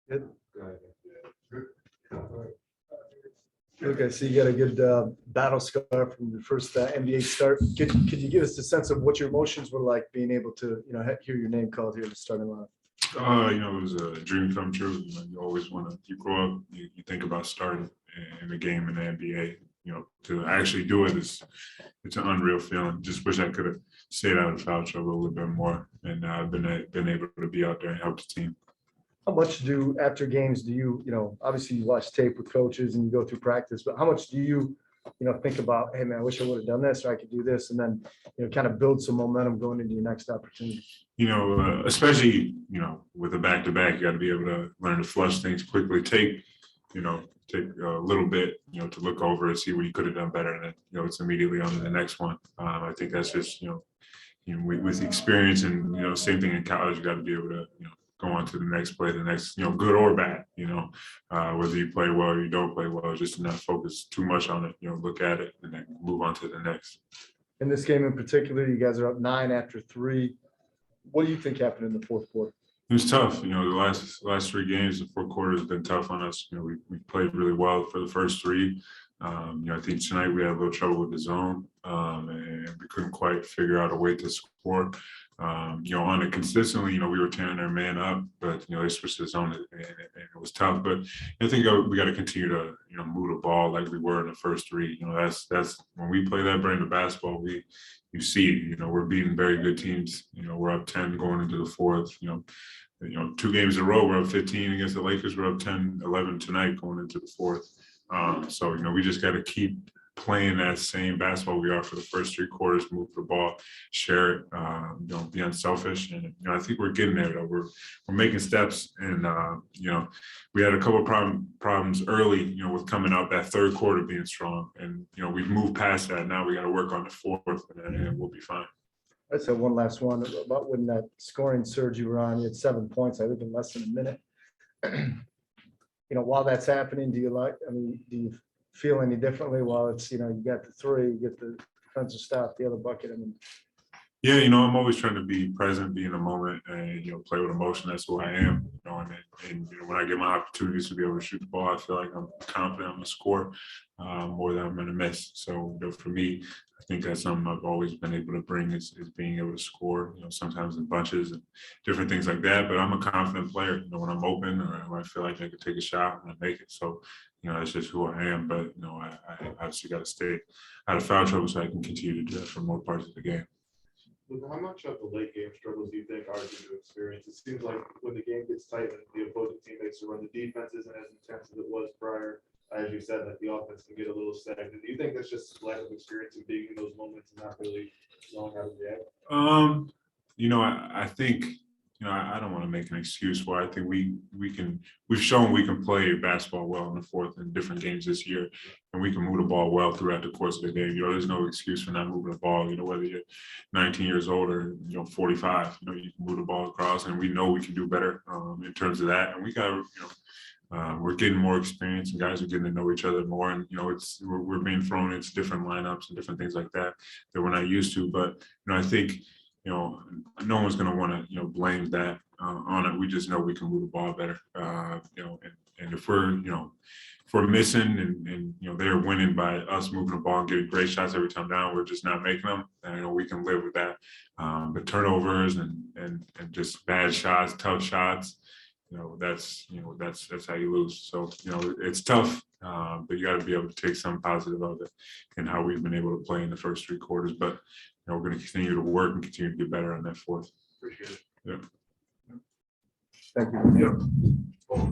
Good. Okay, so you got a good battle scar from your first NBA start. Could you give us a sense of what your emotions were like being able to, hear your name called here in the starting line? It was a dream come true. You always want to, you grow up, you think about starting in the game in the NBA. To actually do it it's an unreal feeling. Just wish I could have stayed out of foul trouble a little bit more, and I've been able to be out there and help the team. How much after games do you, obviously you watch tape with coaches and you go through practice, but how much do you, think about, hey man, I wish I would have done this, or I could do this, and then, kind of build some momentum going into your next opportunity? Especially, with a back-to-back, you got to be able to learn to flush things quickly, take a little bit, to look over and see what you could have done better. And then, it's immediately on to the next one. I think that's just, with the experience and, same thing in college, you got to be able to, go on to the next play, the next, good or bad, whether you play well or you don't play well, just to not focus too much on it, look at it and then move on to the next. In this game in particular, you guys are up 9 after 3. What do you think happened in the fourth quarter? It was tough. The last 3 games, the fourth quarter has been tough on us. We played really well for the first 3. I think tonight we had a little trouble with the zone, and we couldn't quite figure out a way to score. On it consistently, we were tearing their man up, but they switched the zone and it was tough. But I think we got to continue to move the ball like we were in the first 3. That's when we play that brand of basketball. You see, we're beating very good teams. We're up 10 going into the fourth. 2 games in a row, we're up 15 against the Lakers. We're up 10-11 tonight going into the fourth. So we just got to keep playing that same basketball we are for the first 3 quarters, move the ball, share it, don't be unselfish. And I think we're getting there though. We're making steps, and we had a couple of problems early, with coming out that third quarter being strong, and we've moved past that. Now we got to work on the fourth, and we'll be fine. I said one last one about when that scoring surge you were on. You had 7 points, I think, in less than a minute. While that's happening, do you feel any differently while it's, you got the 3, you get the defensive stop, the other bucket? Yeah, I'm always trying to be present, be in the moment, and play with emotion. That's who I am. And when I get my opportunities to be able to shoot the ball, I feel like I'm confident I'm gonna score more than I'm gonna miss. So for me, I think that's something I've always been able to bring is being able to score. Sometimes in bunches and different things like that. But I'm a confident player. When I'm open or when I feel like I could take a shot and I make it. So that's just who I am. But I obviously got to stay out of foul trouble so I can continue to do that for more parts of the game. How much of the late game struggles do you think are due to experience? It seems like when the game gets tight and the opposing team makes a run, the defense isn't as intense as it was prior. As you said, like the offense can get a little stagnant. Do you think that's just lack of experience in being in those moments and not really knowing how to react? I think, I don't want to make an excuse for it. I think we've shown we can play basketball well in the fourth in different games this year, and we can move the ball well throughout the course of the game. There's no excuse for not moving the ball, whether you're 19 years old or, 45, you can move the ball across, and we know we can do better in terms of that. And we got, we're getting more experience, and guys are getting to know each other more. And, we're being thrown into different lineups and different things like that we're not used to. But, I think, no one's going to want to, blame that on it. We just know we can move the ball better, and if we're missing and they're winning by us moving the ball and getting great shots every time down, we're just not making them. And, we can live with that. But turnovers and just bad shots, tough shots, that's how you lose. So, it's tough, but you got to be able to take some positive of it and how we've been able to play in the first 3 quarters. But we're going to continue to work and continue to get better on that fourth. Appreciate it. Yeah. Thank you. Yeah.